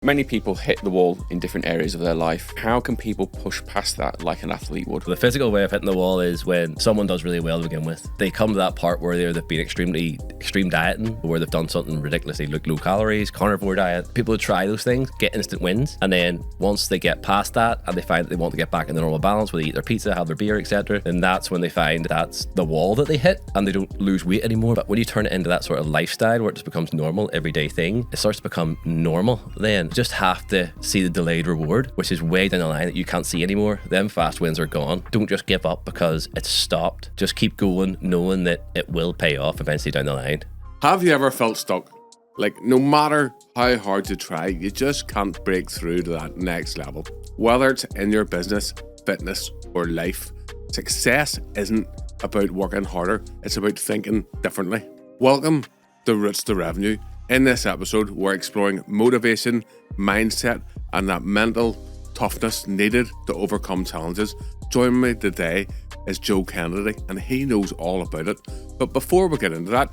Many people hit the wall in different areas of their life. How can people push past that like an athlete would? The physical way of hitting the wall is when someone does really well to begin with. They come to that part where they've been extreme dieting, where they've done something ridiculously like low calories, carnivore diet. People who try those things get instant wins, and then once they get past that and they find that they want to get back in the normal balance, where they eat their pizza, have their beer, etc., then that's when they find that's the wall that they hit and they don't lose weight anymore. But when you turn it into that sort of lifestyle where it just becomes normal, everyday thing, it starts to become normal. Then you just have to see the delayed reward, which is way down the line that you can't see anymore. Them fast wins are gone. Don't just give up because it's stopped. Just keep going, knowing that it will pay off eventually down the line. Have you ever felt stuck? Like, no matter how hard you try, you just can't break through to that next level. Whether it's in your business, fitness, or life, success isn't about working harder, it's about thinking differently. Welcome to Roots to Revenue. In this episode, we're exploring motivation, mindset, and that mental toughness needed to overcome challenges. Joining me today is Joe Kennedy, and he knows all about it. But before we get into that,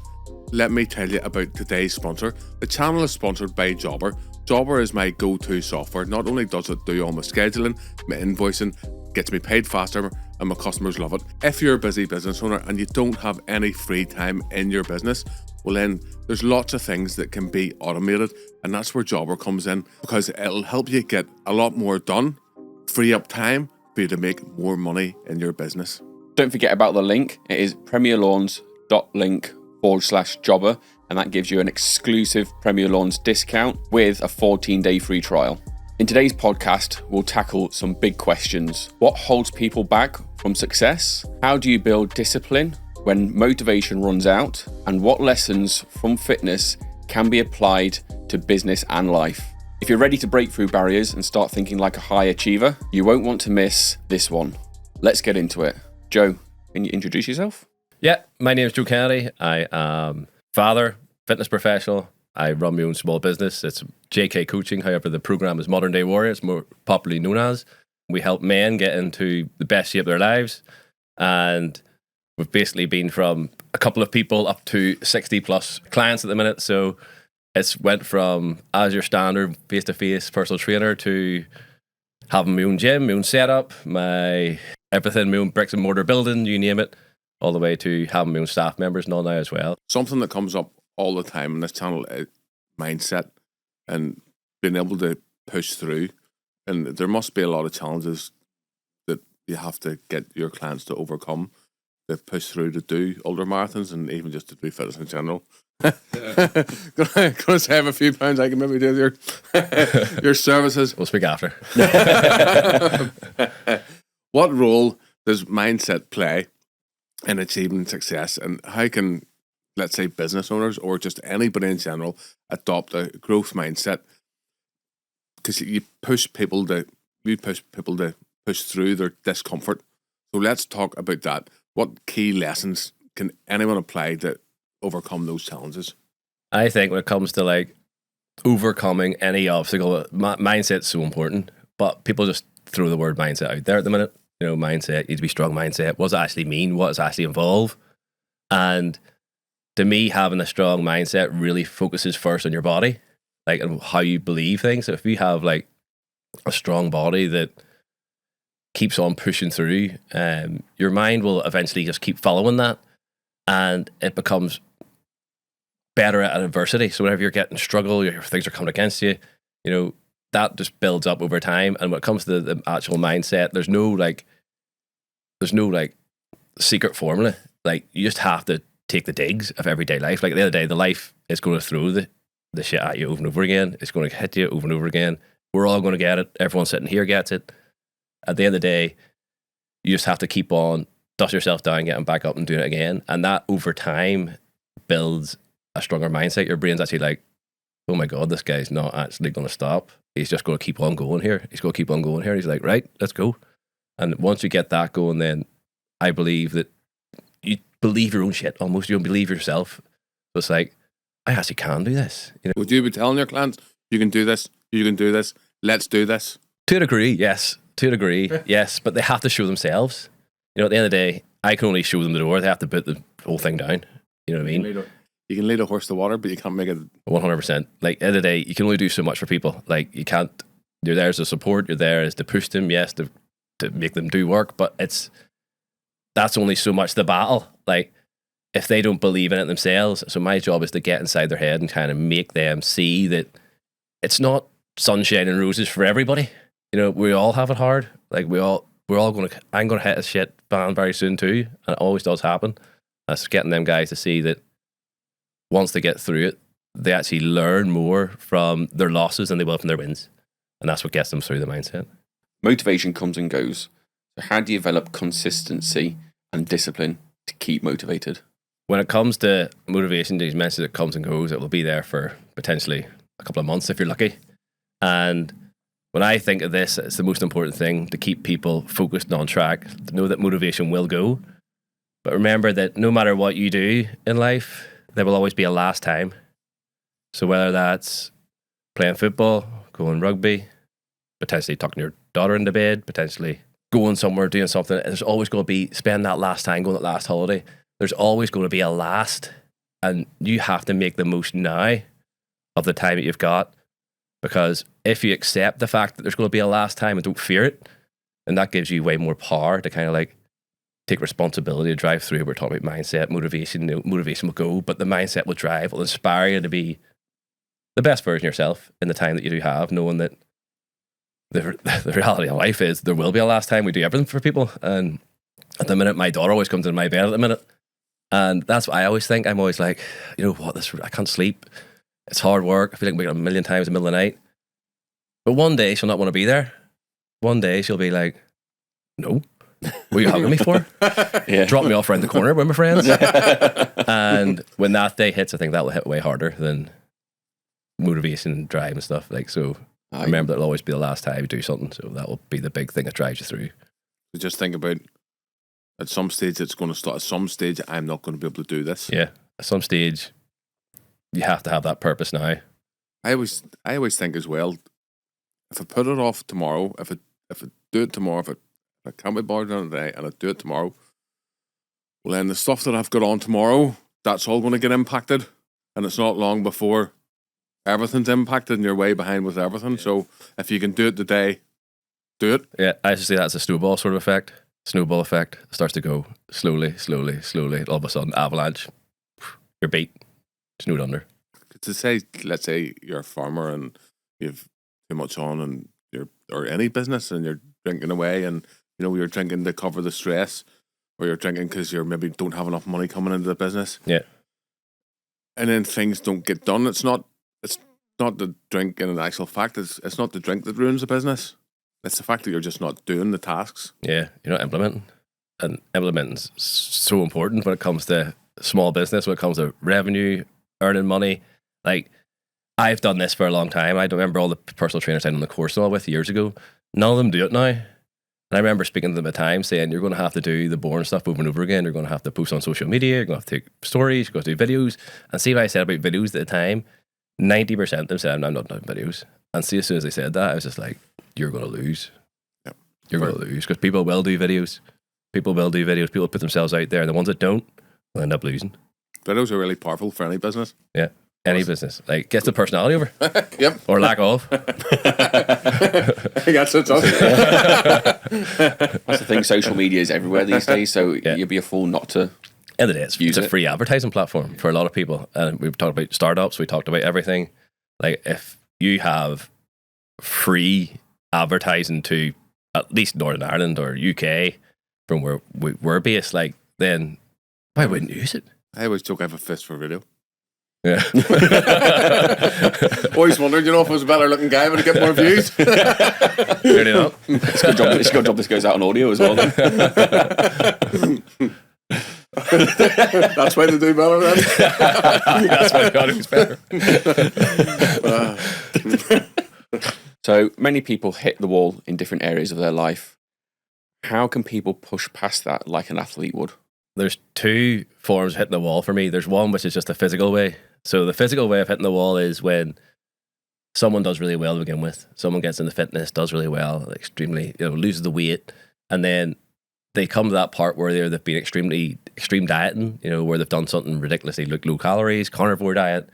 let me tell you about today's sponsor. The channel is sponsored by Jobber. Jobber is my go-to software. Not only does it do all my scheduling, my invoicing, gets me paid faster, and my customers love it. If you're a busy business owner and you don't have any free time in your business, well then there's lots of things that can be automated, and that's where Jobber comes in, because it'll help you get a lot more done, free up time for you to make more money in your business. Don't forget about the link. It is premierlawns.link/jobber, and that gives you an exclusive Premier Lawns discount with a 14-day free trial. In today's podcast, we'll tackle some big questions. What holds people back from success? How do you build discipline when motivation runs out? And what lessons from fitness can be applied to business and life? If you're ready to break through barriers and start thinking like a high achiever, you won't want to miss this one. Let's get into it. Joe, can you introduce yourself? Yeah, my name is Joe Kennedy. I am father, fitness professional. I run my own small business. It's JK Coaching. However, the program is Modern Day Warrior. It's more popularly known as. We help men get into the best shape of their lives. And we've basically been from a couple of people up to 60 plus clients at the minute. So it's went from as your standard face-to-face personal trainer to having my own gym, my own setup, my everything, my own bricks and mortar building, you name it, all the way to having my own staff members and all now as well. Something that comes up all the time in this channel is mindset and being able to push through. And there must be a lot of challenges that you have to get your clients to overcome, to push through to do ultramarathons and even just to do fitness in general. Gonna save a few pounds. I can maybe do your services. We'll speak after. What role does mindset play in achieving success, and how can, let's say, business owners or just anybody in general adopt a growth mindset? Because you push people to push through their discomfort. So let's talk about that. What key lessons can anyone apply to overcome those challenges? I think when it comes to like overcoming any obstacle, mindset's so important. But people just throw the word mindset out there at the minute. You know, mindset, you need to be strong mindset. What does it actually mean? What does it actually involve? And to me, having a strong mindset really focuses first on your body, like and how you believe things. So if you have like a strong body that keeps on pushing through, your mind will eventually just keep following that, and it becomes better at adversity. So whenever you're getting struggle, your things are coming against you, you know, that just builds up over time. And when it comes to the actual mindset, there's no like secret formula. Like, you just have to take the digs of everyday life. Like, at the end of the day, the life is going to throw the shit at you over and over again. It's going to hit you over and over again. We're all going to get it. Everyone sitting here gets it. At the end of the day, you just have to keep on, dust yourself down, getting back up and doing it again. And that over time builds a stronger mindset. Your brain's actually like, oh my God, this guy's not actually going to stop. He's just going to keep on going here. He's going to keep on going here. He's like, right, let's go. And once you get that going, then I believe that you believe your own shit almost. You don't believe yourself. So it's like, I actually can do this. You know? Would you be telling your clients, you can do this, let's do this? To a degree, yes. To a degree, yes. But they have to show themselves. You know, at the end of the day, I can only show them the door. They have to put the whole thing down. You know what I mean? You can lead a horse to water, but you can't make it. 100%. Like, end of the day, you can only do so much for people. Like, you can't, you're there as a support, you're there as to push them, yes, to make them do work, but that's only so much the battle. Like, if they don't believe in it themselves, so my job is to get inside their head and kind of make them see that it's not sunshine and roses for everybody. You know, we all have it hard. Like, we're all I'm going to hit a shit ban very soon too, and it always does happen. That's getting them guys to see that once they get through it, they actually learn more from their losses than they will from their wins. And that's what gets them through the mindset. Motivation comes and goes. So how do you develop consistency and discipline to keep motivated? When it comes to motivation, these mentioned it comes and goes. It will be there for potentially a couple of months if you're lucky. And when I think of this, it's the most important thing to keep people focused and on track, to know that motivation will go. But remember that no matter what you do in life, there will always be a last time. So whether that's playing football, going rugby, potentially tucking your daughter into bed, potentially going somewhere, doing something, there's always going to be spending that last time, going that last holiday. There's always going to be a last, and you have to make the most now of the time that you've got, because if you accept the fact that there's going to be a last time and don't fear it, then that gives you way more power to kind of like take responsibility to drive through. We're talking about mindset, motivation. You know, motivation will go, but the mindset will drive, will inspire you to be the best version of yourself in the time that you do have, knowing that the reality of life is there will be a last time. We do everything for people, and at the minute, my daughter always comes into my bed at the minute, and that's what I always think. I'm always like, you know what, I can't sleep. It's hard work. I feel like I'm waking up a million times in the middle of the night. But one day she'll not want to be there. One day she'll be like, no, what are you hugging me for? Yeah. Drop me off around the corner with my friends. And when that day hits, I think that will hit way harder than motivation and drive and stuff. Like, so remember that'll always be the last time you do something. So that will be the big thing that drives you through. Just think about, at some stage it's going to start. At some stage, I'm not going to be able to do this. Yeah. At some stage, you have to have that purpose now. I always think as well, if I put it off tomorrow, if I do it tomorrow, if I can't be bothered on today and I do it tomorrow, well then the stuff that I've got on tomorrow, that's all going to get impacted, and it's not long before everything's impacted and you're way behind with everything. So if you can do it today, do it. Yeah, I just say that's a snowball sort of effect. Snowball effect starts to go slowly. All of a sudden, avalanche. You're beat. Snowed under. To say, let's say you're a farmer and you've too much on, and or any business, and you're drinking away, and you know you're drinking to cover the stress, or you're drinking because you maybe don't have enough money coming into the business. Yeah. And then things don't get done. It's not the drink in an actual fact. It's not the drink that ruins the business. It's the fact that you're just not doing the tasks. Yeah, you're not implementing. And implementing's so important when it comes to small business, when it comes to revenue, earning money. Like, I've done this for a long time. I don't remember all the personal trainers I done the course and all with years ago. None of them do it now. And I remember speaking to them at the time saying, you're going to have to do the boring stuff over and over again. You're going to have to post on social media. You're going to have to take stories. You're going to do videos. And see what I said about videos at the time? 90% of them said, I'm not doing videos. And see, as soon as they said that, I was just like, you're going to lose. Yep. You're going to lose, because people will do videos. People will do videos. People put themselves out there. And the ones that don't will end up losing. Videos are really powerful for any business. Yeah. Any business. Like, gets the personality over. Yep. Or lack of. That's it. That's the thing. Social media is everywhere these days, so you'd be a fool not to. End of the day, it's a free advertising platform for a lot of people. And we've talked about startups. We talked about everything. Like, if you have free advertising to at least Northern Ireland or UK from where we're based, like, then why wouldn't you use it? I always joke I have a fist for video. Yeah. Always wondered, if I was a better looking guy, would I get more views? Clearly not. It's a good job this goes out on audio as well, then. That's why they do better then. That's why the audio's better. So many people hit the wall in different areas of their life. How can people push past that like an athlete would? There's two forms of hitting the wall for me. There's one which is just a physical way. So the physical way of hitting the wall is when someone does really well to begin with. Someone gets into fitness, does really well, extremely, loses the weight, and then they come to that part where they've been extreme dieting, where they've done something ridiculously like low calories, carnivore diet,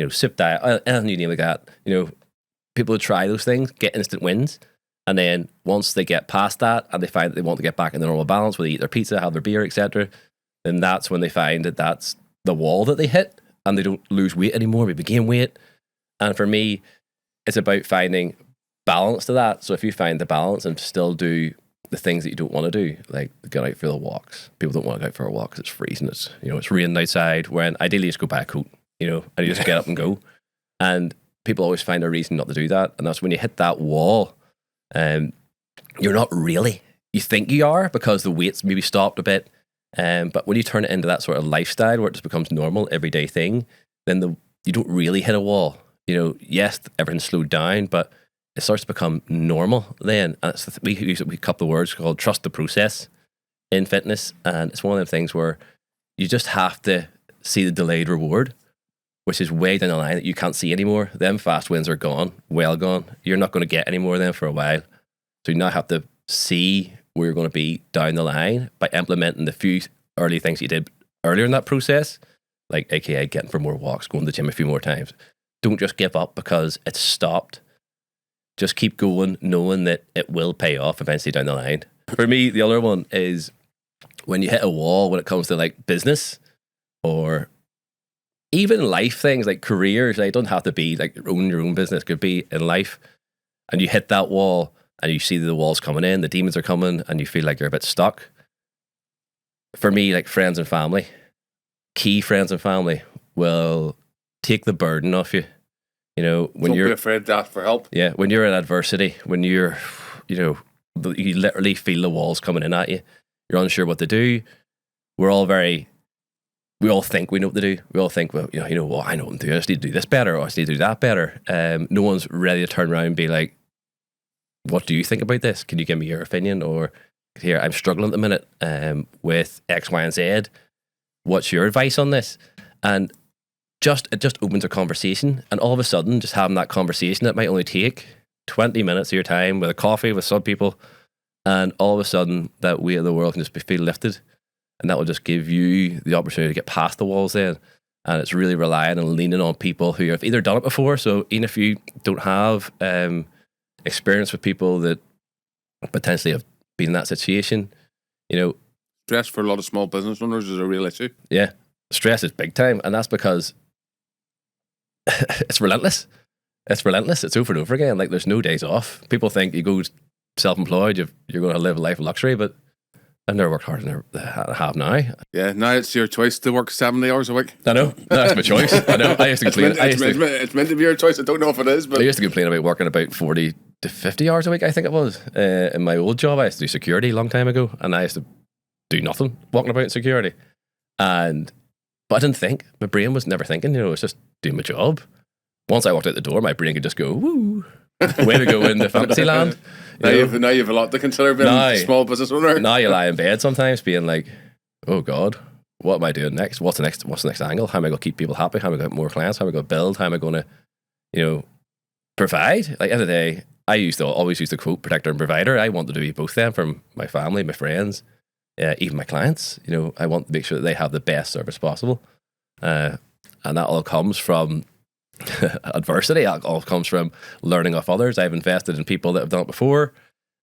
SIP diet, anything you name like that. People who try those things get instant wins. And then once they get past that and they find that they want to get back in the normal balance, where they eat their pizza, have their beer, etc., then that's when they find that that's the wall that they hit and they don't lose weight anymore, they gain weight. And for me, it's about finding balance to that. So if you find the balance and still do the things that you don't want to do, like get out for the walks. People don't want to go out for a walk because it's freezing. It's raining outside, when ideally you just go buy a coat, and you just get up and go. And people always find a reason not to do that. And that's when you hit that wall. You're not really. You think you are because the weight's maybe stopped a bit. But when you turn it into that sort of lifestyle where it just becomes normal, everyday thing, then you don't really hit a wall. Yes, everything's slowed down, but it starts to become normal then. And we use a couple of words called trust the process in fitness. And it's one of them things where you just have to see the delayed reward, which is way down the line that you can't see anymore. Them fast wins are gone, well gone. You're not going to get any more of them for a while. So you now have to see where you're going to be down the line by implementing the few early things you did earlier in that process, like AKA getting for more walks, going to the gym a few more times. Don't just give up because it's stopped. Just keep going, knowing that it will pay off eventually down the line. For me, the other one is when you hit a wall when it comes to like business or even life things like careers. It doesn't have to be like your own business. It could be in life. And you hit that wall and you see the walls coming in, the demons are coming, and you feel like you're a bit stuck. For me, like friends and family, key friends and family will take the burden off you. When Don't you're be afraid to ask for help. Yeah, when you're in adversity, when you're, you literally feel the walls coming in at you. You're unsure what to do. We all think we know what to do. We all think, well, I know what I'm doing. I just need to do this better, or I just need to do that better. No one's ready to turn around and be like, what do you think about this? Can you give me your opinion? Or here, I'm struggling at the minute with X, Y, and Z. What's your advice on this? And it just opens a conversation. And all of a sudden, just having that conversation, it might only take 20 minutes of your time with a coffee with some people. And all of a sudden, that weight of the world can just feel lifted. And that will just give you the opportunity to get past the walls then. And it's really relying and leaning on people who have either done it before. So even if you don't have experience with people that potentially have been in that situation, Stress for a lot of small business owners is a real issue. Yeah, stress is big time. And that's because it's relentless. It's relentless. It's over and over again. Like there's no days off. People think you go self-employed, you're going to live a life of luxury, but I've never worked harder than I have now. Yeah, now it's your choice to work 70 hours a week. I know. That's my choice. I know. I used to complain. It's meant to be your choice. I don't know if it is, but I used to complain about working about 40 to 50 hours a week, I think it was. In my old job, I used to do security a long time ago, and I used to do nothing, walking about in security. But I didn't think. My brain was never thinking, it was just doing my job. Once I walked out the door, my brain could just go, woo, way to go into fantasy land. Now you've a lot to consider being a small business owner. Now you lie in bed sometimes being like, oh God, what am I doing next? What's the next angle? How am I going to keep people happy? How am I going to get more clients? How am I going to build? How am I going to, provide? Like, at the end of the day, I always use the quote, protector and provider. I want to do both them for my family, my friends, even my clients. I want to make sure that they have the best service possible. And that all comes from adversity. It all comes from learning off others. I've invested in people that have done it before.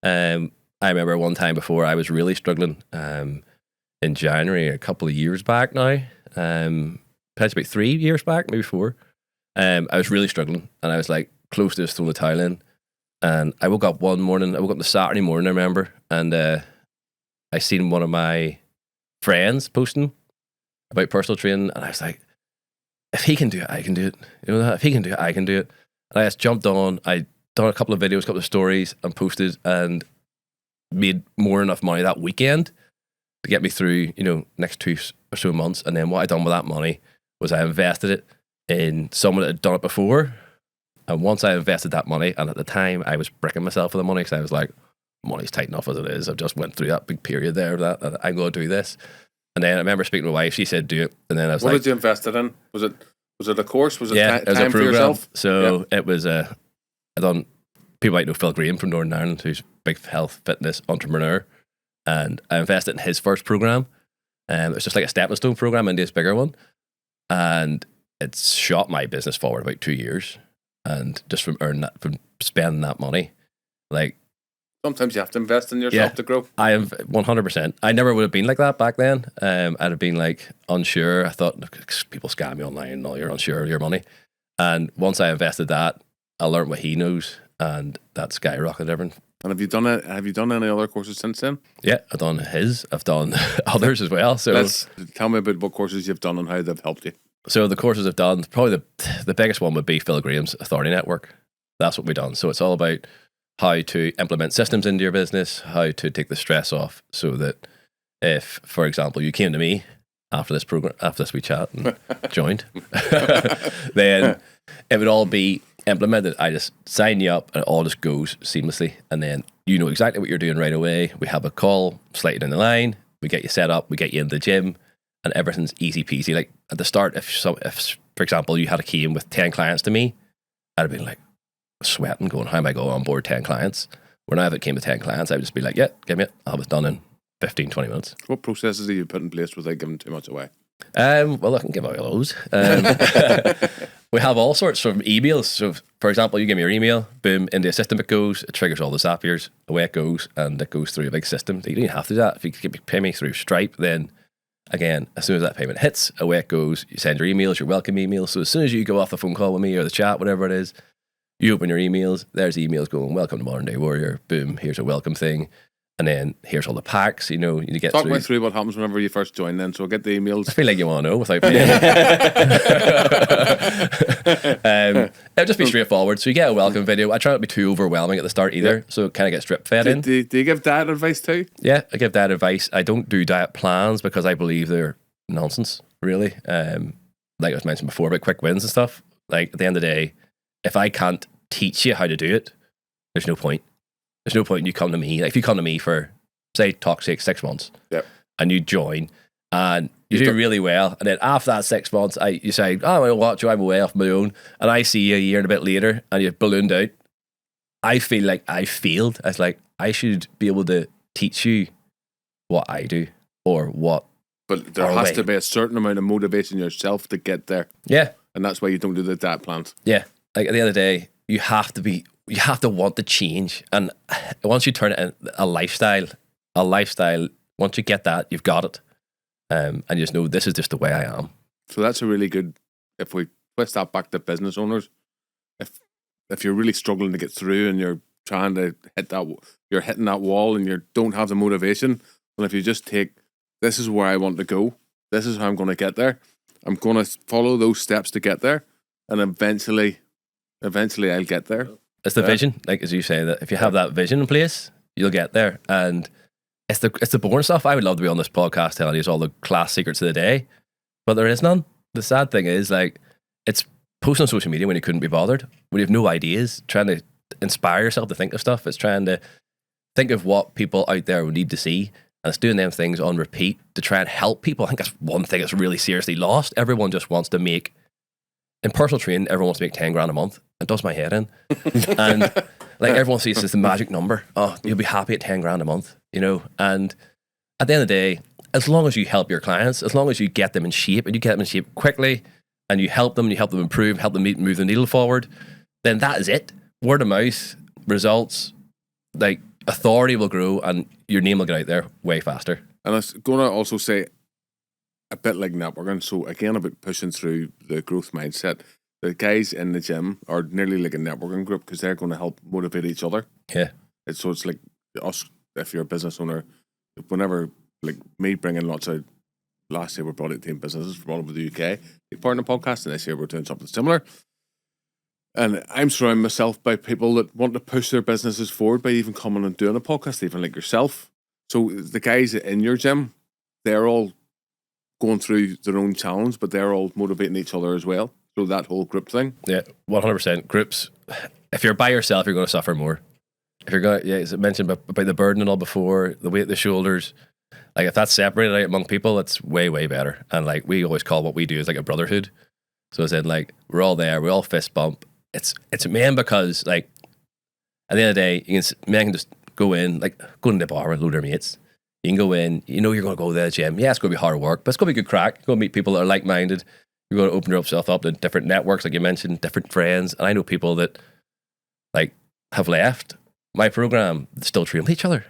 I remember one time before I was really struggling in January, a couple of years back now, perhaps about 3 years back, maybe 4. I was really struggling and I was like close to just throwing the towel in. And I woke up one morning, I woke up the Saturday morning, I remember, and I seen one of my friends posting about personal training, and I was like, if he can do it, I can do it. If he can do it, I can do it. And I just jumped on, I done a couple of videos, a couple of stories, and posted, and made more enough money that weekend to get me through, next 2 or so months. And then what I done with that money was I invested it in someone that had done it before. And once I invested that money, and at the time I was bricking myself for the money because I was like, money's tight enough as it is. I've just went through that big period there that I'm going to do this. And then I remember speaking to my wife. She said, "Do it." And then I was what did you invest it in? Was it a course? Was it it was time a program for yourself? So it was I done. People might know Phil Graham from Northern Ireland, who's a big health fitness entrepreneur. and I invested in his first program. It was just like a stepping stone program into his bigger one. And it's shot my business forward about 2 years. And just from spending that money, like, sometimes you have to invest in yourself to grow. I am 100%. I never would have been like that back then. I'd have been like unsure. I thought people scam me online and all, you're unsure of your money. And once I invested that, I learned what he knows, and that skyrocketed everything. And have you done any other courses since then? Yeah, I've done his. I've done others as well. So tell me about what courses you've done and how they've helped you. So the courses I've done, probably the biggest one would be Phil Graham's Authority Network. That's what we've done. So it's all about how to implement systems into your business, how to take the stress off, so that if, for example, you came to me after this program, after this wee chat and joined, then it would all be implemented. I just sign you up and it all just goes seamlessly, and then you know exactly what you're doing right away. We have a call slightly down the line, we get you set up, we get you in the gym, and everything's easy peasy. Like at the start, if for example you had a key in with 10 clients to me, I'd have been like sweating, going, how am I going on board 10 clients? When I came to 10 clients, I would just be like, yeah, give me it. I was done in 15-20 minutes. What processes do you put in place without giving too much away? Well, I can give out those. We have all sorts from emails. So, for example, you give me your email, boom, into a system it goes, it triggers all the Zapiers, away it goes, and it goes through a big system. You don't even have to do that. If you pay me through Stripe, then again, as soon as that payment hits, away it goes. You send your emails, your welcome emails. So as soon as you go off the phone call with me or the chat, whatever it is, you open your emails, there's emails going, welcome to Modern Day Warrior, boom, here's a welcome thing. And then here's all the packs, you know, you get Talk me through what happens whenever you first join then, so I'll get the emails. I feel like you want to know without paying. It'll just be straightforward. So you get a welcome video. I try not to be too overwhelming at the start either, so it kind of gets drip fed in. Do you give diet advice too? Yeah, I give diet advice. I don't do diet plans because I believe they're nonsense, really. Like I was mentioned before about quick wins and stuff. Like at the end of the day, if I can't teach you how to do it, there's no point. There's no point in you come to me. Like if you come to me for, say, toxic 6 months, and you join, and you do really well, and then after that 6 months, you say, oh, I want to watch you, I'm away off my own, and I see you a year and a bit later, and you've ballooned out, I feel like I failed. I was like, I should be able to teach you what I do, or what. But there has to be a certain amount of motivation yourself to get there. Yeah. And that's why you don't do the diet plans. Yeah. Like at the end of the day, you have to want to change. And once you turn it into a lifestyle, once you get that, you've got it. And you just know this is just the way I am. So that's a really good, if we twist that back to business owners, if you're really struggling to get through and you're trying to you're hitting that wall and you don't have the motivation, well, if you just take, this is where I want to go, this is how I'm going to get there, I'm going to follow those steps to get there, and eventually I'll get there. It's the vision, like as you say, that if you have that vision in place, you'll get there. And it's the boring stuff. I would love to be on this podcast telling you all the class secrets of the day, but there is none. The sad thing is, like, it's posting on social media when you couldn't be bothered, when you have no ideas, trying to inspire yourself to think of stuff. It's trying to think of what people out there would need to see, and it's doing them things on repeat to try and help people. I think that's one thing that's really seriously lost. Everyone just wants to make, in personal training, everyone wants to make 10 grand a month. It does my head in. And like everyone sees it's the magic number. Oh, you'll be happy at 10 grand a month, you know? And at the end of the day, as long as you help your clients, as long as you get them in shape, and you get them in shape quickly, and you help them improve, help them move the needle forward, then that is it. Word of mouth, results, like authority will grow, and your name will get out there way faster. And I was going to also say, a bit like networking, so again about pushing through the growth mindset, the guys in the gym are nearly like a networking group because they're going to help motivate each other. Yeah. So it's like us, if you're a business owner, whenever, like me bringing lots of, last year we brought 18 businesses from all over the UK, big part in the podcast, and this year we're doing something similar. And I'm surrounding myself by people that want to push their businesses forward by even coming and doing a podcast, even like yourself. So the guys in your gym, they're all going through their own challenge, but they're all motivating each other as well. So that whole group thing. Yeah, 100%. Groups, if you're by yourself, you're going to suffer more. If you're going to, as I mentioned about the burden and all before, the weight, the shoulders, like if that's separated out among people, it's way, way better. And like we always call what we do is like a brotherhood. So I said, like, we're all there, we all fist bump. It's men because, like, at the end of the day, men can just go in, like, go in the bar with a load of their mates. You can go in, you know you're going to go to the gym. Yeah, it's going to be hard work, but it's going to be good crack. You're going to meet people that are like-minded. You're going to open yourself up to different networks, like you mentioned, different friends. And I know people that like have left my program that still train with each other.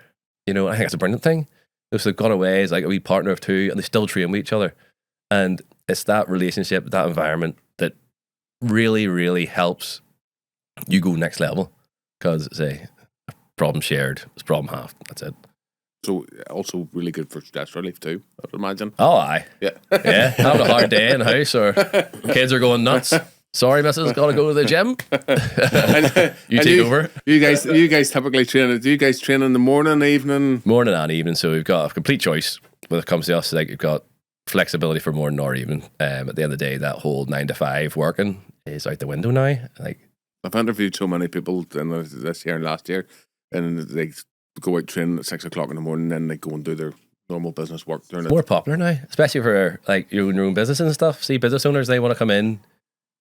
You know, I think that's a brilliant thing. So they've gone away as like a wee partner of two, and they still train with each other. And it's that relationship, that environment that really, really helps you go next level. Because it's a problem shared, it's problem halved. That's it. So also really good for stress relief too, I'd imagine. Oh, aye. Yeah. Yeah. Having a hard day in the house, or kids are going nuts. Sorry, missus, gotta go to the gym. You take over. You guys typically train. Do you guys train in the morning, evening? Morning and evening. So we've got a complete choice when it comes to us. Like, we've got flexibility for morning or evening. At the end of the day, that whole 9 to 5 working is out the window now. Like, I've interviewed so many people in this year and last year, and they go out training at 6 o'clock in the morning, and then they go and do their normal business work during it. More popular now, especially for like your own business and stuff. See, business owners, they want to come in.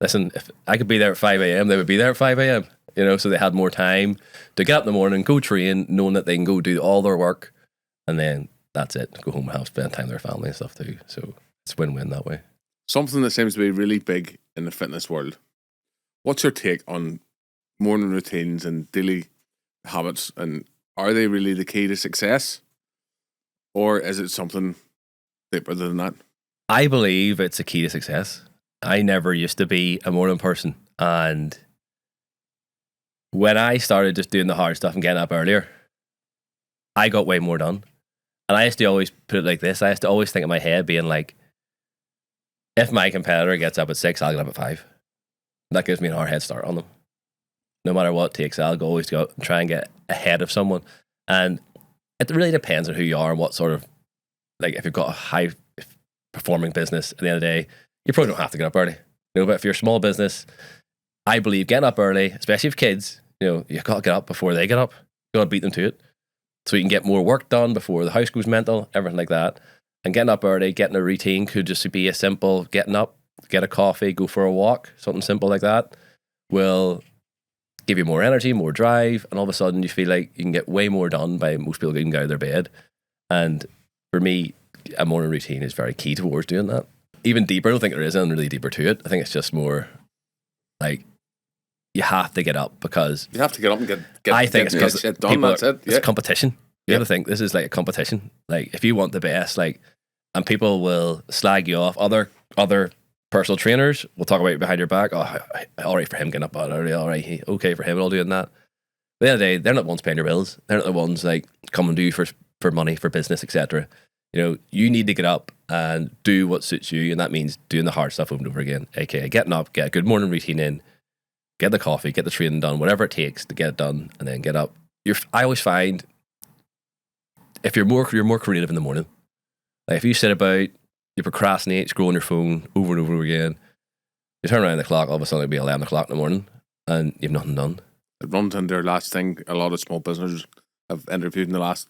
Listen, if I could be there at 5 a.m., they would be there at 5 a.m. You know, so they had more time to get up in the morning, go train, knowing that they can go do all their work, and then that's it. Go home and have spend time with their family and stuff too. So it's win-win that way. Something that seems to be really big in the fitness world. What's your take on morning routines and daily habits, and are they really the key to success, or is it something deeper than that? I believe it's a key to success. I never used to be a morning person, and when I started just doing the hard stuff and getting up earlier, I got way more done. And I used to always put it like this. I used to always think in my head being like, if my competitor gets up at 6, I'll get up at 5. That gives me an hour head start on them. No matter what it takes, I'll always go out and try and get ahead of someone. And it really depends on who you are and what sort of, like, if you've got a high performing business, at the end of the day, you probably don't have to get up early. You know, but if you're a small business, I believe getting up early, especially with kids, you know, you've got to get up before they get up. You've got to beat them to it. So you can get more work done before the house goes mental, everything like that. And getting up early, getting a routine could just be a simple getting up, get a coffee, go for a walk, something simple like that will give you more energy, more drive, and all of a sudden you feel like you can get way more done by most people getting out of their bed. And for me, a morning routine is very key towards doing that. Even deeper, I don't think there is anything really deeper to it. I think it's just more like you have to get up because you have to get up and get I think it's because shit done. That's it. It's a competition. You have to think this is like a competition. Like if you want the best, like, and people will slag you off. Other personal trainers will talk about you behind your back. Oh, all right for him getting up early. All right, okay for him. All doing that. At the end of the day, they're not the ones paying your bills. They're not the ones like come and do for money, for business, etc. You know, you need to get up and do what suits you, and that means doing the hard stuff over and over again. AKA getting up, get a good morning routine in, get the coffee, get the training done, whatever it takes to get it done, and then get up. I always find if you're more creative in the morning. Like if you sit about, you procrastinate, scroll on your phone over and over again, you turn around the clock, all of a sudden it'll be 11 o'clock in the morning, and you've nothing done. It runs into their last thing. A lot of small businesses I've interviewed in the last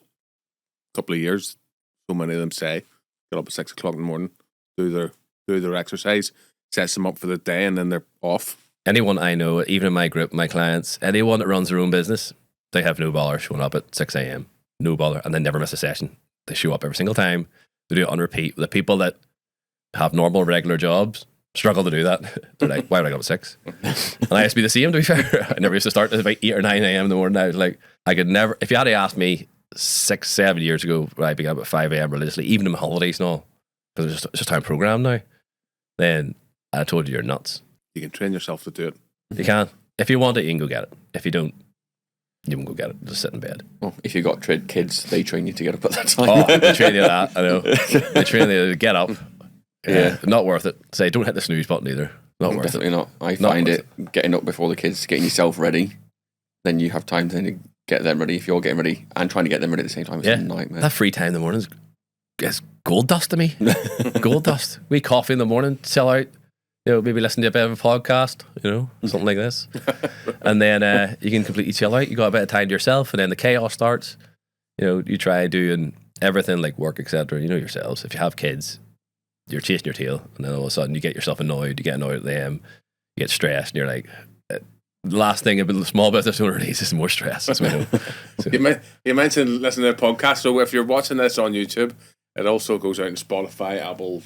couple of years. So many of them say, get up at 6 o'clock in the morning, do their exercise, sets them up for the day, and then they're off. Anyone I know, even in my group, my clients, anyone that runs their own business, they have no bother showing up at 6 a.m. No bother, and they never miss a session. They show up every single time. They do it on repeat. The people that have normal, regular jobs struggle to do that. They're like, why would I get up at 6? And I used to be the same, to be fair. I never used to start at about 8 or 9 a.m. in the morning. I was like, I could never, if you had to ask me 6-7 years ago, when I began up at 5 a.m. religiously, even in my holidays and all, because it's just how I'm programmed now, then I told you you're nuts. You can train yourself to do it. You can. If you want it, you can go get it. If you don't, you can go get it. Just sit in bed. Well, if you got kids, they train you to get up at that time. Oh, they train you that. I know. They train you to get up. Yeah, not worth it. Say, don't hit the snooze button either. Not worth Definitely it. not. I find it getting up before the kids, getting yourself ready, then you have time to get them ready if you're getting ready and trying to get them ready at the same time. It's a nightmare. That free time in the morning is gold dust to me. Gold dust. We coffee in the morning, chill out. You know, maybe listen to a bit of a podcast, you know, something like this. And then you can completely chill out. You got a bit of time to yourself, and then the chaos starts. You know, you try doing everything like work, etc. You know yourselves. If you have kids, you're chasing your tail, and then all of a sudden you get yourself annoyed. You get annoyed at them, you get stressed, and you're like, the last thing a small business owner needs is more stress, as we know. So, You mentioned listening to a podcast, so if you're watching this on YouTube, it also goes out in Spotify, Apple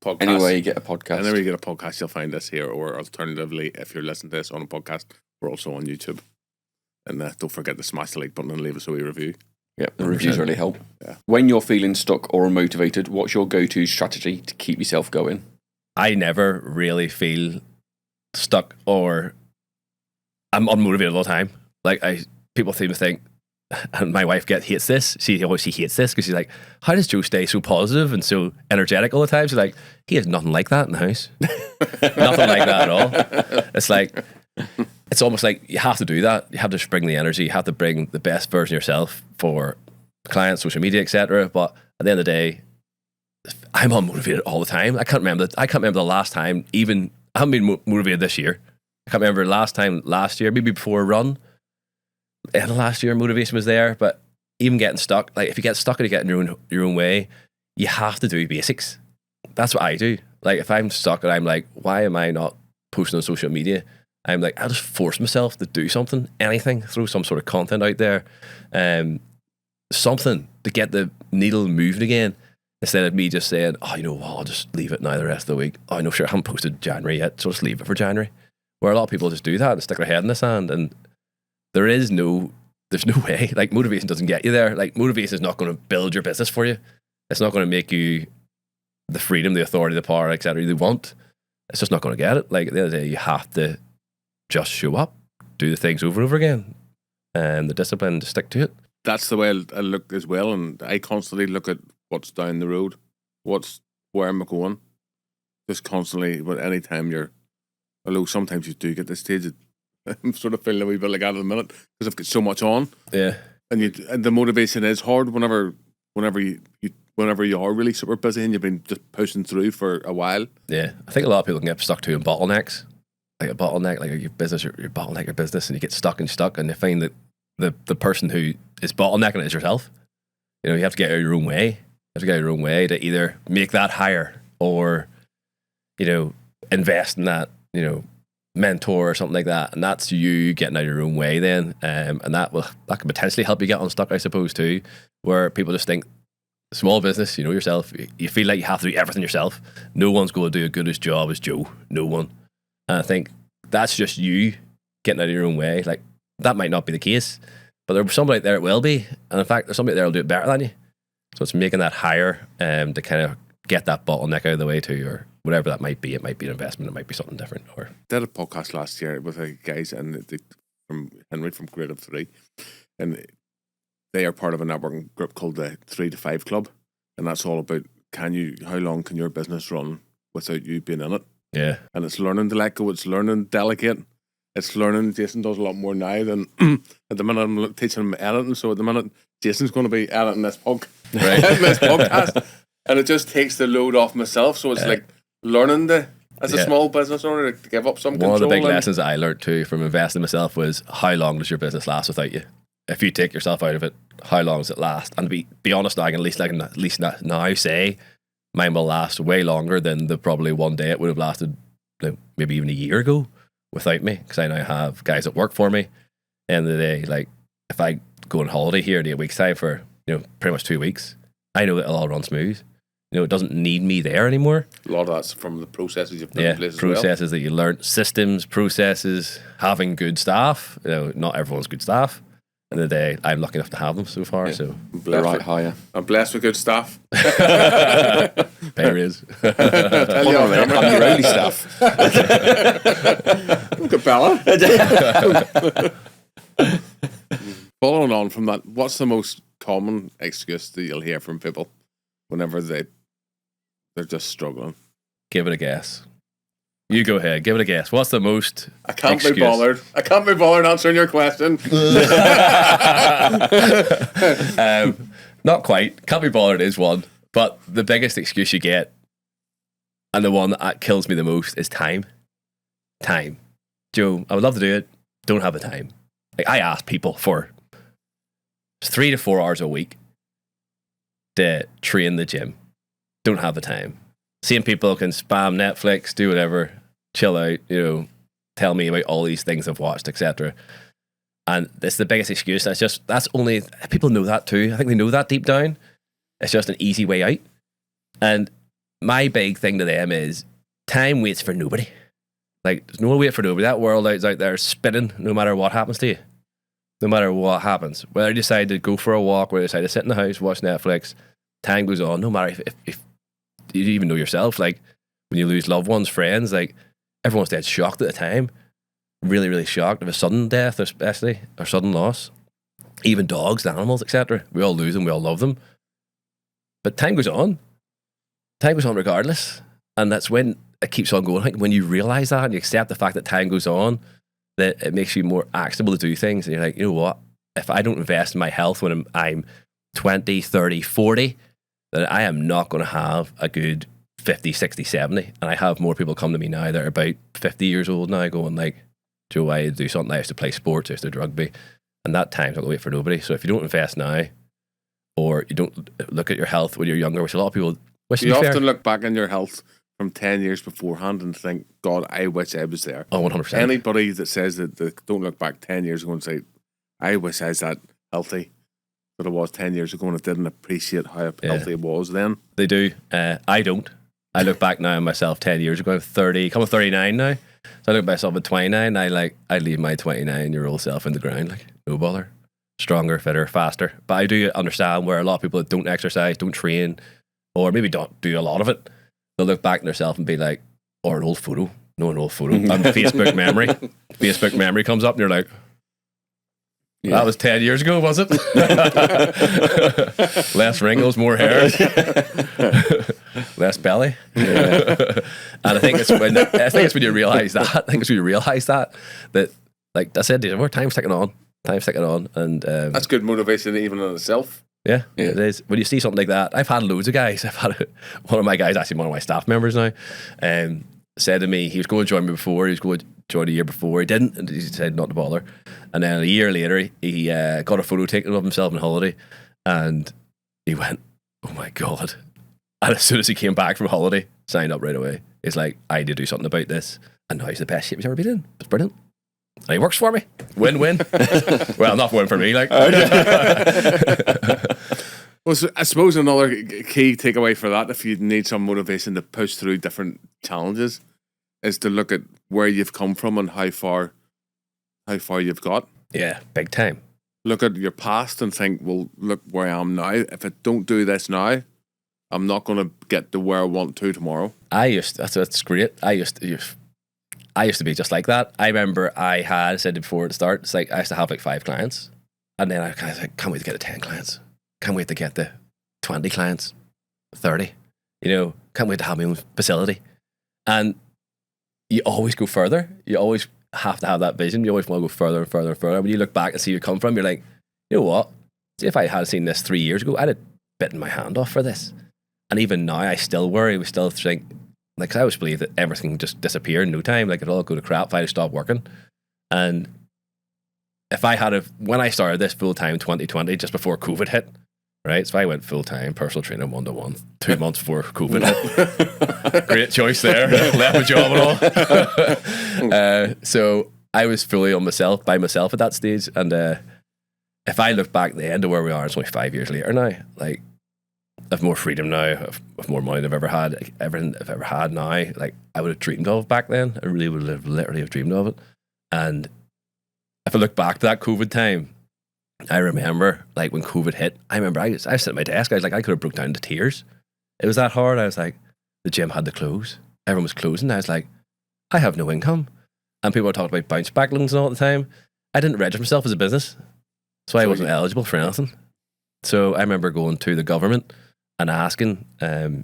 Podcasts. Anywhere you get a podcast. Anywhere you get a podcast, you'll find us here. Or alternatively, if you're listening to this on a podcast, we're also on YouTube. And don't forget to smash the like button and leave us a wee review. Yeah, the reviews really help. Yeah. When you're feeling stuck or unmotivated, what's your go-to strategy to keep yourself going? I never really feel stuck or I'm unmotivated all the time. Like people seem to think, and my wife hates this. She hates this because she's like, "How does Joe stay so positive and so energetic all the time?" She's like, "He has nothing like that in the house. Nothing like that at all." It's like, it's almost like you have to do that. You have to bring the energy. You have to bring the best version of yourself for clients, social media, etc. But at the end of the day, I'm unmotivated all the time. I can't remember the last time. Even I haven't been motivated this year. I can't remember last year, maybe before a run. And last year, motivation was there, but even getting stuck, like if you get stuck and you get in your own way, you have to do basics. That's what I do. Like if I'm stuck and I'm like, why am I not posting on social media? I'm like, I'll just force myself to do something, anything, throw some sort of content out there, something to get the needle moving again. Instead of me just saying, oh, you know what, I'll just leave it now the rest of the week. Oh, no, sure, I haven't posted January yet, so just leave it for January. Where a lot of people just do that and stick their head in the sand, and there's no way. Like motivation doesn't get you there. Like motivation is not going to build your business for you. It's not going to make you the freedom, the authority, the power, etc. you want. It's just not going to get it. Like at the end of the day, you have to just show up, do the things over and over again, and the discipline to stick to it. That's the way I look as well, and I constantly look at what's down the road, where am I going? Just constantly, but anytime although sometimes you do get this stage, I'm sort of feeling a wee bit like that at the minute because I've got so much on. Yeah, and the motivation is hard whenever you are really super busy and you've been just pushing through for a while. Yeah, I think a lot of people can get stuck too in bottlenecks. Like a bottleneck, like your business, your bottleneck your business, and you get stuck, and you find that the person who is bottlenecking it is yourself. You know, you have to get out of your own way. You have to get out of your own way to either make that higher or, you know, invest in that, you know, mentor or something like that. And that's you getting out of your own way then. And that can potentially help you get unstuck, I suppose, too, where people just think, small business, you know yourself, you feel like you have to do everything yourself. No one's going to do a good as job as Joe. No one. And I think that's just you getting out of your own way. Like, that might not be the case, but there's somebody out there it will be. And in fact, there's somebody out there who'll do it better than you. So it's making that higher to kind of get that bottleneck out of the way too, or whatever that might be. It might be an investment. It might be something different. Or did a podcast last year with guys from Henry from Creative 3, and they are part of a networking group called the 3 to 5 Club, and that's all about how long can your business run without you being in it? Yeah, and it's learning to let go. It's learning to delegate. It's learning. Jason does a lot more now than at the minute. I'm teaching him editing, so at the minute Jason's going to be editing this podcast, and it just takes the load off myself. So it's like learning as a small business owner to give up some control. One of the big lessons I learned too from investing in myself was how long does your business last without you? If you take yourself out of it, how long does it last? And to be honest, I can at least now say mine will last way longer than the probably one day it would have lasted, maybe even a year ago without me, because I now have guys that work for me. End of the day, like if I go on holiday here in 8 weeks' time for pretty much 2 weeks, I know that it'll all run smooth. It doesn't need me there anymore. A lot of that's from the processes you've put in place as processes that you learn, systems, processes, having good staff. Not everyone's good staff. End of the day, I'm lucky enough to have them so far. So they're right higher. I'm blessed with good staff. Pay raise. I'm your only staff. Look at Bella. Following on from that, what's the most common excuse that you'll hear from people whenever they're just struggling? Give it a guess. You go ahead. Give it a guess. What's the most I can't be bothered. I can't be bothered answering your question. Not quite. Can't be bothered is one. But the biggest excuse you get, and the one that kills me the most, is time. Time. Joe, I would love to do it. Don't have the time. Like, I ask people for 3 to 4 hours a week to train the gym. Don't have the time. Seeing people can spam Netflix, do whatever, chill out, tell me about all these things I've watched, etc. And it's the biggest excuse. That's only, people know that too. I think they know that deep down. It's just an easy way out. And my big thing to them is time waits for nobody. Like, there's no wait for nobody. That world out there spinning no matter what happens to you. No matter what happens. Whether you decide to go for a walk, whether you decide to sit in the house, watch Netflix, time goes on. No matter if you even know yourself, like when you lose loved ones, friends, like everyone's dead shocked at the time. Really, really shocked of a sudden death, especially, or sudden loss. Even dogs, animals, etc. We all lose them, we all love them. But time goes on. Time goes on regardless. And that's when it keeps on going. Like when you realise that and you accept the fact that time goes on, that it makes you more actionable to do things. And you're like, you know what? If I don't invest in my health when I'm 20, 30, 40, then I am not going to have a good 50, 60, 70. And I have more people come to me now that are about 50 years old now going like, Joe, I do something. I used to play sports, I used to do rugby. And that time's not going to wait for nobody. So if you don't invest now, or you don't look at your health when you're younger, which a lot of people wish to be fair. You often look back on your health from 10 years beforehand and think, God, I wish I was there. Oh, 100%. Anybody that says that they don't look back 10 years ago and say, I wish I was that healthy that I was 10 years ago, and I didn't appreciate how healthy I was then. They do. I don't. I look back now on myself 10 years ago. I'm 30, coming 39 now. So I look at myself at 29. I'd leave my 29-year-old self in the ground, like, no bother. Stronger, fitter, faster. But I do understand where a lot of people that don't exercise, don't train, or maybe don't do a lot of it, they'll look back on themselves and be like, or an old photo. No, an old photo. And Facebook memory. Facebook memory comes up and you're like, that was 10 years ago, was it? Less wrinkles, more hair. Less belly. Yeah. And I think it's when you realise that. That like that's it, more time's ticking on. And that's good motivation even in itself. Yeah, it is. When you see something like that, I've had loads of guys. I've had one of my guys, actually one of my staff members now, said to me he was going to join me before, he was going to join a year before, he didn't, and he said not to bother. And then a year later, he got a photo taken of himself on holiday, and he went, oh my God. And as soon as he came back from holiday, signed up right away. He's like, I need to do something about this. And now he's the best shape he's ever been in. It's brilliant. And he works for me. Win-win. Well, not win for me, like. Well, so I suppose another key takeaway for that, if you need some motivation to push through different challenges, is to look at where you've come from and how far you've got. Yeah, big time. Look at your past and think, well, look where I am now. If I don't do this now, I'm not going to get to where I want to tomorrow. That's great. I used to be just like that. I remember I said it before at the start, it's like I used to have like 5 clients. And then I kind of like, can't wait to get to 10 clients. Can't wait to get to 20 clients, 30. You know, can't wait to have my own facility. And you always go further. You always have to have that vision. You always want to go further and further and further. When you look back and see where you come from, you're like, you know what? See, if I had seen this 3 years ago, I'd have bitten my hand off for this. And even now, I still worry. We still think, like, 'cause I always believe that everything can just disappear in no time. Like, it'll all go to crap if I stop working. And if I had when I started this full time 2020, just before COVID hit, right? So I went full time personal trainer 1-to-1 2 months before COVID hit. Great choice there. Left my job and all. So I was fully by myself at that stage. And if I look back then to where we are, it's only 5 years later now. Like, I've more freedom now. I've more money than I've ever had. Like, everything I've ever had now, like, I would have dreamed of back then. I really would have literally have dreamed of it. And if I look back to that COVID time, I remember, like, when COVID hit, I remember I was sitting at my desk. I was like, I could have broke down to tears. It was that hard. I was like, the gym had to close. Everyone was closing. I was like, I have no income. And people were talking about bounce back loans and all the time. I didn't register myself as a business, so I wasn't eligible for anything. So I remember going to the government and asking,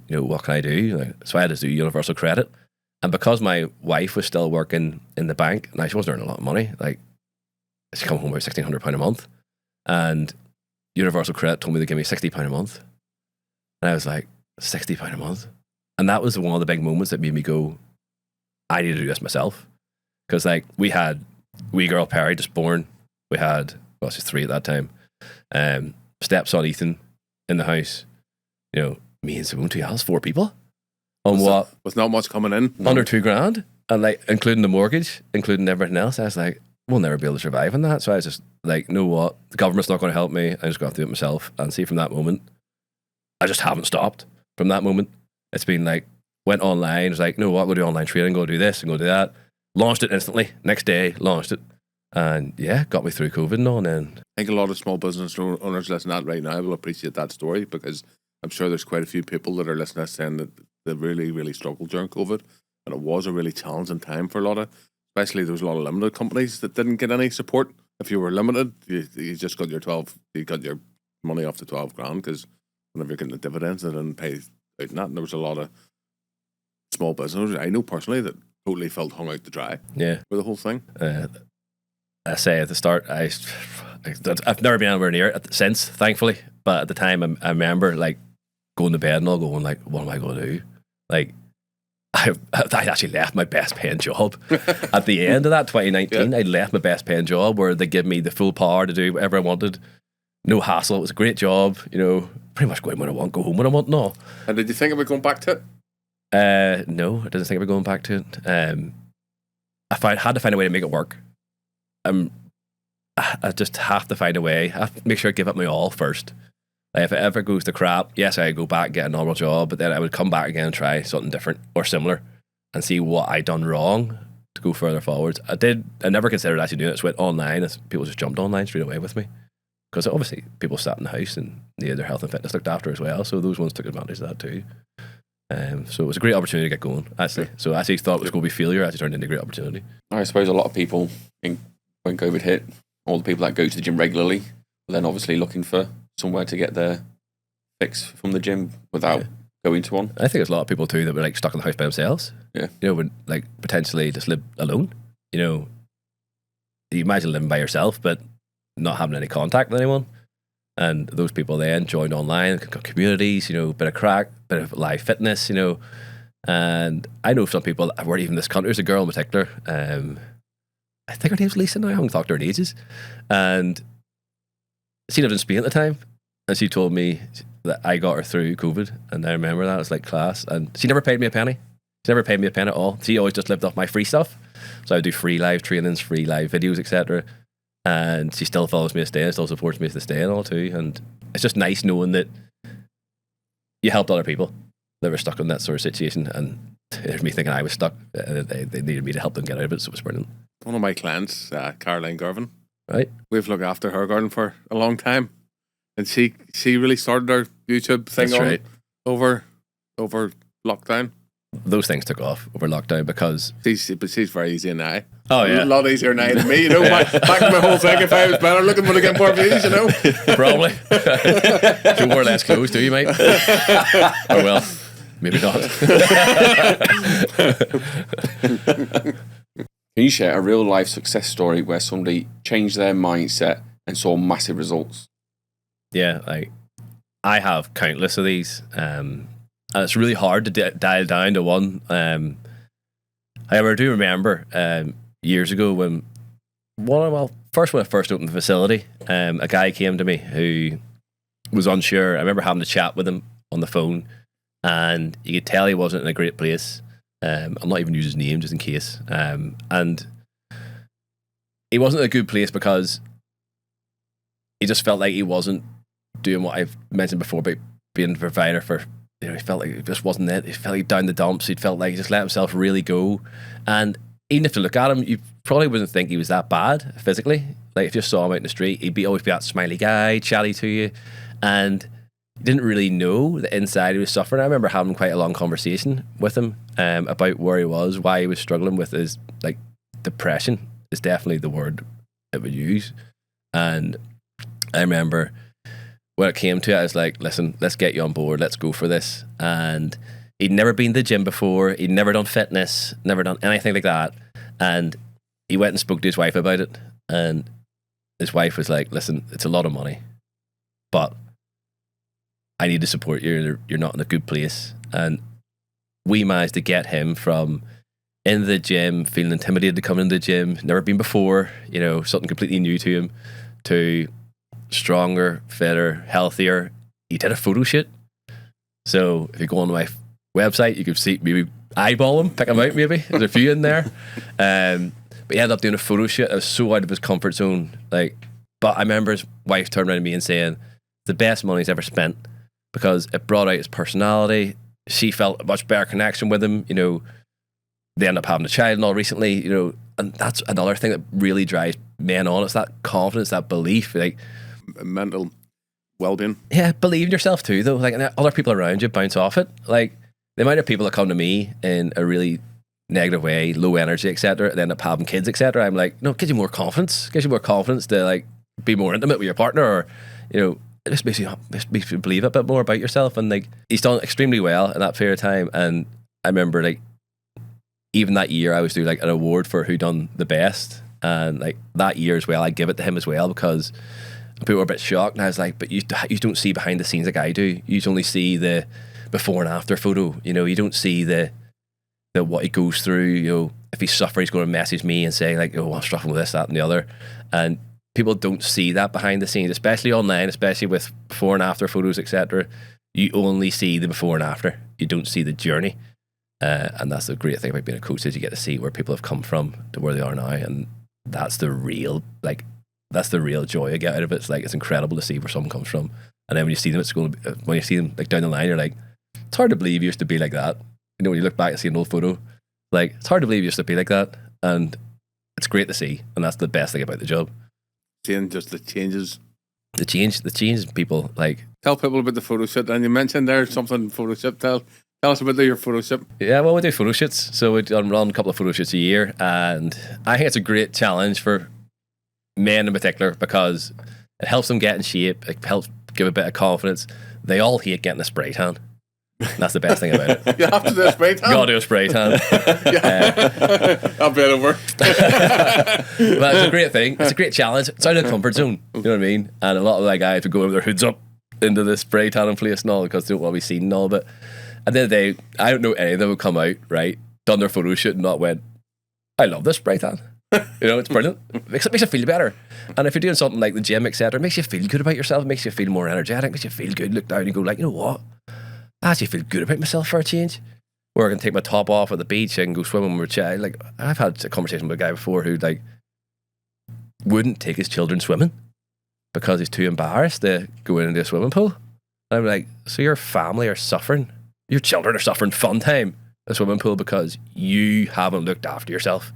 what can I do? So I had to do universal credit. And because my wife was still working in the bank, now she wasn't earning a lot of money, like, she come home about £1,600 a month. And universal credit told me to give me £60 a month. And I was like, £60 a month? And that was one of the big moments that made me go, I need to do this myself. Because, like, we had wee girl Perry just born. We had, well, she's 3 at that time. Stepson Ethan in the house. You know, me and Simone, 2 hours, 4 people. On what? With not much coming in. Under £2,000. And like, including the mortgage, including everything else, I was like, we'll never be able to survive on that. So I was just like, you know what? The government's not going to help me. I just got to do it myself. And see, from that moment, I just haven't stopped. From that moment, it's been like, went online. It was like, you know what? Go do online training, go do this and go do that. Launched it instantly. Next day, launched it. And yeah, got me through COVID and all. And then I think a lot of small business owners listening to that right now will appreciate that story, because I'm sure there's quite a few people that are listening to this saying that they really, really struggled during COVID. And it was a really challenging time for a lot of, especially there was a lot of limited companies that didn't get any support. If you were limited, you just got you got your money off the 12 grand, because whenever you're getting the dividends, they didn't pay out in that. And there was a lot of small businesses I know personally that totally felt hung out to dry for the whole thing. I say at the start, I've never been anywhere near it since, thankfully. But at the time, I remember like going to bed and all going like, what am I going to do? Like, I actually left my best paying job at the end of that 2019. Yeah. I left my best paying job where they give me the full power to do whatever I wanted. No hassle. It was a great job. You know, pretty much go in when I want, go home when I want. No. And did you think about going back to it? No, I didn't think about going back to it. I had to find a way to make it work. I just have to find a way. I have to make sure I give up my all first. Like if it ever goes to crap, yes, I go back and get a normal job, but then I would come back again and try something different or similar and see what I done wrong to go further forwards. I never considered actually doing it. So went online, and people just jumped online straight away with me. Because obviously people sat in the house and they had their health and fitness looked after as well. So those ones took advantage of that too. So it was a great opportunity to get going, actually. So I actually thought it was going to be failure, actually turned into a great opportunity. I suppose a lot of people, when COVID hit, all the people that go to the gym regularly were then obviously looking for somewhere to get their fix from the gym without going to one. I think there's a lot of people too that were like stuck in the house by themselves. Yeah. You know, would like potentially just live alone. You know, you imagine living by yourself, but not having any contact with anyone. And those people then joined online, communities, you know, bit of crack, bit of live fitness, you know. And I know some people that weren't even in this country. There's a girl in particular, I think her name's Lisa now, I haven't talked to her in ages. And she lived in Spain at the time, and she told me that I got her through COVID, and I remember that. It was like class. And she never paid me a penny. She never paid me a penny at all. She always just lived off my free stuff. So I would do free live trainings, free live videos, etc. And she still follows me to stay and still supports me to stay and all too. And it's just nice knowing that you helped other people that were stuck in that sort of situation. And there's me thinking I was stuck. They needed me to help them get out of it, so it was brilliant. One of my clients, Caroline Garvin, right? We've looked after her garden for a long time, and she really started her YouTube thing over lockdown. Those things took off over lockdown because she's very easy now. Oh yeah, a lot easier now than me. You know, back in my whole thing, if I was better looking, would have get more views. You know, probably. You wore less clothes, do you, mate? Oh well, maybe not. Can you share a real life success story where somebody changed their mindset and saw massive results? Yeah, like I have countless of these. And it's really hard to dial down to one. However, I do remember years ago when I first opened the facility, a guy came to me who was unsure. I remember having a chat with him on the phone, and you could tell he wasn't in a great place. I'll not even use his name just in case. And he wasn't in a good place because he just felt like he wasn't doing what I've mentioned before about being a provider for. You know, he felt like it just wasn't it. He felt like down the dumps. He felt like he just let himself really go. And even if you look at him, you probably wouldn't think he was that bad physically. Like if you saw him out in the street, he'd always be that smiley guy, chatty to you. And you didn't really know that inside he was suffering. I remember having quite a long conversation with him about where he was, why he was struggling with his like depression is definitely the word I would use. And I remember when it came to it, I was like, listen, let's get you on board. Let's go for this. And he'd never been to the gym before. He'd never done fitness, never done anything like that. And he went and spoke to his wife about it. And his wife was like, listen, it's a lot of money, but I need to support you. You're not in a good place. And we managed to get him from in the gym, feeling intimidated to come into the gym, never been before, you know, something completely new to him, to stronger, fitter, healthier. He did a photo shoot. So if you go on my website, you can see me eyeball him, pick him out maybe. There's a few in there. But he ended up doing a photo shoot. I was so out of his comfort zone. Like, but I remember his wife turned around to me and saying, the best money he's ever spent, because it brought out his personality. She felt a much better connection with him. You know, they ended up having a child and all recently, you know, and that's another thing that really drives men on. It's that confidence, that belief, like mental well-being. Yeah, believe in yourself too, though. Like, and other people around you bounce off it. Like, the amount of people that come to me in a really negative way, low energy, etc., and end up having kids, etc. I'm like, no, it gives you more confidence. It gives you more confidence to like be more intimate with your partner, or you know, it just makes you believe a bit more about yourself. And like, he's done extremely well in that period of time. And I remember like, even that year, I was doing like an award for who done the best, and like that year as well, I give it to him as well, because people were a bit shocked, and I was like, but you don't see behind the scenes like I do. You only see the before and after photo. You know, you don't see the what he goes through. You know, if he's suffering, he's going to message me and say like, oh, I'm struggling with this, that, and the other. And people don't see that behind the scenes, especially online, especially with before and after photos, etc. You only see the before and after. You don't see the journey. And that's the great thing about being a coach, is you get to see where people have come from to where they are now, and that's the real joy I get out of it. It's like, it's incredible to see where someone comes from, and then when you see them at school, when you see them like down the line, you're like, it's hard to believe you used to be like that. You know, when you look back and see an old photo, like, it's hard to believe you used to be like that, and it's great to see, and that's the best thing about the job. Seeing just the changes. The change people, like. Tell people about the photo shoot, and you mentioned there something photo shoot. Tell us about your photo shoot. Yeah, well, we do photo shoots. So we run a couple of photo shoots a year, and I think it's a great challenge for men in particular, because it helps them get in shape. It helps give a bit of confidence. They all hate getting a spray tan. That's the best thing about it. You have to do a spray tan? You gotta do a spray tan. I'll bet it works. But it's a great thing. It's a great challenge. It's out of the comfort zone. You know what I mean? And a lot of guys would go with their hoods up into the spray tanning place and all, because they don't want to be seen and all. But at the end of the day, I don't know any of them would come out, right, done their photo shoot and not went, I love this spray tan. You know, it's brilliant. It makes you feel better. And if you're doing something like the gym, etc., it makes you feel good about yourself. It makes you feel more energetic. It makes you feel good. Look down and go like, you know what? I actually feel good about myself for a change. Or I can take my top off at the beach. I can go swimming with a child. Like, I've had a conversation with a guy before who like wouldn't take his children swimming because he's too embarrassed to go into a swimming pool. And I'm like, so your family are suffering? Your children are suffering fun time at a swimming pool because you haven't looked after yourself.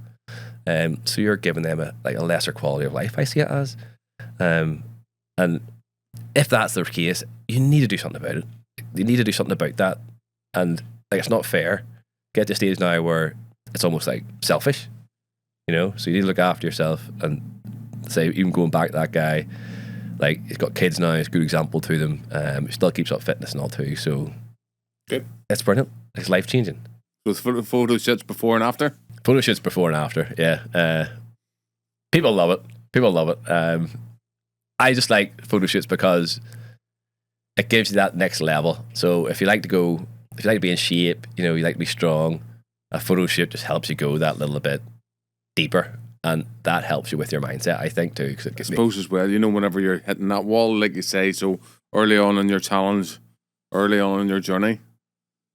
So you're giving them a lesser quality of life, I see it as. And if that's the case, you need to do something about it. You need to do something about that. And like, it's not fair. Get to a stage now where it's almost like selfish, you know? So you need to look after yourself, and say, even going back to that guy, like, he's got kids now, it's a good example to them. He still keeps up fitness and all too, so good. It's brilliant. It's life changing. So photo shoots before and after? Photo shoots before and after, yeah. People love it. People love it. I just like photo shoots because it gives you that next level. So if you like to be in shape, you know, you like to be strong, a photo shoot just helps you go that little bit deeper, and that helps you with your mindset, I think, too. I suppose as well, you know, whenever you're hitting that wall, like you say, so early on in your challenge, early on in your journey,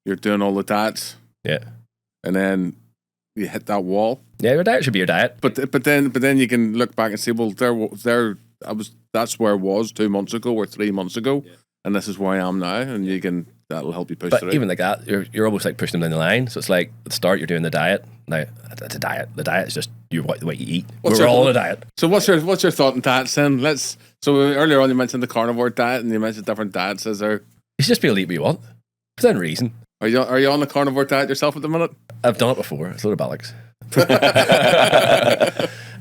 you're doing all the diets. Yeah. And then you hit that wall. Yeah, your diet should be your diet. But then you can look back and say, well, that's where I was 2 months ago or 3 months ago, and this is where I am now, and that'll help you push through. But even like that, you're almost like pushing them down the line. So it's like, at the start, you're doing the diet. Now, it's a diet. The diet is just the way you eat. We're all on a diet. So what's your thought on diets then? So earlier on you mentioned the carnivore diet, and you mentioned different diets. Is there? You should just be able to eat what you want. Within reason. Are you on the carnivore diet yourself at the minute? I've done it before. It's a load of bollocks.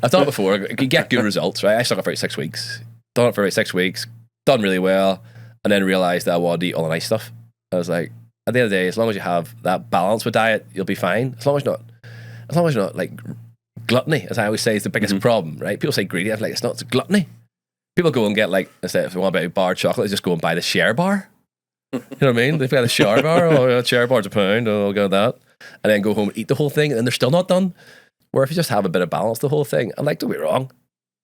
I've done it before. You get good results, right? I stuck it for about 6 weeks. Done it for about 6 weeks. Done really well. And then realised that I wanted to eat all the nice stuff. I was like, at the end of the day, as long as you have that balance with diet, you'll be fine. As long as you're not like gluttony, as I always say, is the biggest problem, right? People say greedy. I'm like, it's not, it's gluttony. People go and get like, instead if they want to buy a bar of chocolate, they just go and buy the share bar. You know what I mean? They've got a share bar. Oh, yeah, share bar's £1. Oh, I'll go with that. And then go home and eat the whole thing, and then they're still not done. Where if you just have a bit of balance, the whole thing, and like, don't be wrong,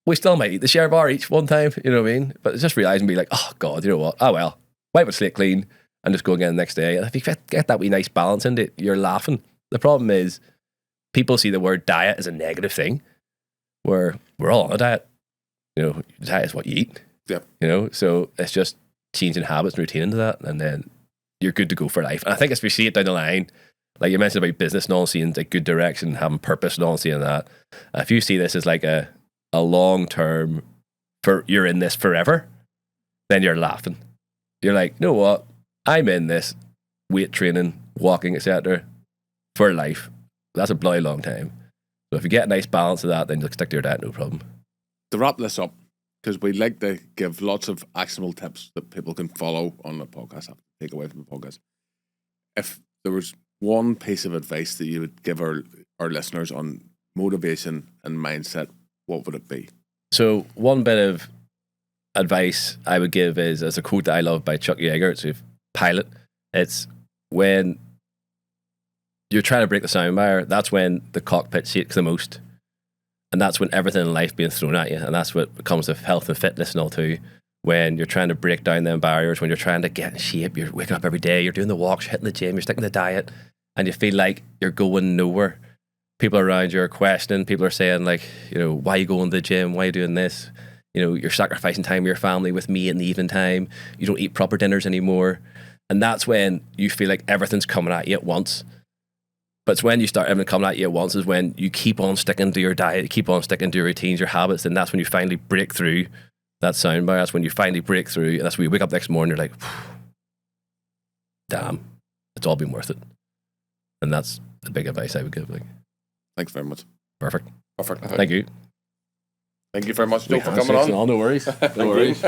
we still might eat the share bar each one time, you know what I mean? But just realise and be like, oh God, you know what? Oh well, wipe it slate clean and just go again the next day. And if you get that wee nice balance into it, you're laughing. The problem is people see the word diet as a negative thing, where we're all on a diet. You know, diet is what you eat. Yep. You know, so it's just changing habits and routine into that, and then you're good to go for life. And I think as we see it down the line, like you mentioned about business and all, seeing like good direction, having purpose and all, seeing that. If you see this as like a long term, for you're in this forever, then you're laughing. You're like, you know what? I'm in this weight training, walking, etc. for life. That's a bloody long time. So if you get a nice balance of that, then you'll stick to your diet, no problem. To wrap this up, because we like to give lots of actionable tips that people can follow on the podcast, take away from the podcast. If there was one piece of advice that you would give our listeners on motivation and mindset, what would it be? So one bit of advice I would give is, as a quote that I love by Chuck Yeager, it's a pilot. It's when you're trying to break the sound barrier, that's when the cockpit shakes the most. And that's when everything in life being thrown at you. And that's what comes with health and fitness and all too. When you're trying to break down them barriers, when you're trying to get in shape, you're waking up every day, you're doing the walks, you're hitting the gym, you're sticking to the diet, and you feel like you're going nowhere. People around you are questioning, people are saying like, you know, why are you going to the gym? Why are you doing this? You know, you're sacrificing time with your family, with me in the evening time. You don't eat proper dinners anymore. And that's when you feel like everything's coming at you at once. But it's when you start everything coming at you at once is when you keep on sticking to your diet, you keep on sticking to your routines, your habits, and that's when you finally break through that sound barrier. That's when you finally break through, and that's when you wake up next morning, you're like, damn, it's all been worth it. And that's the big advice I would give. Like, thanks very much. Perfect. Thank Thank you. you very much, Joe, for coming on. No worries. No worries.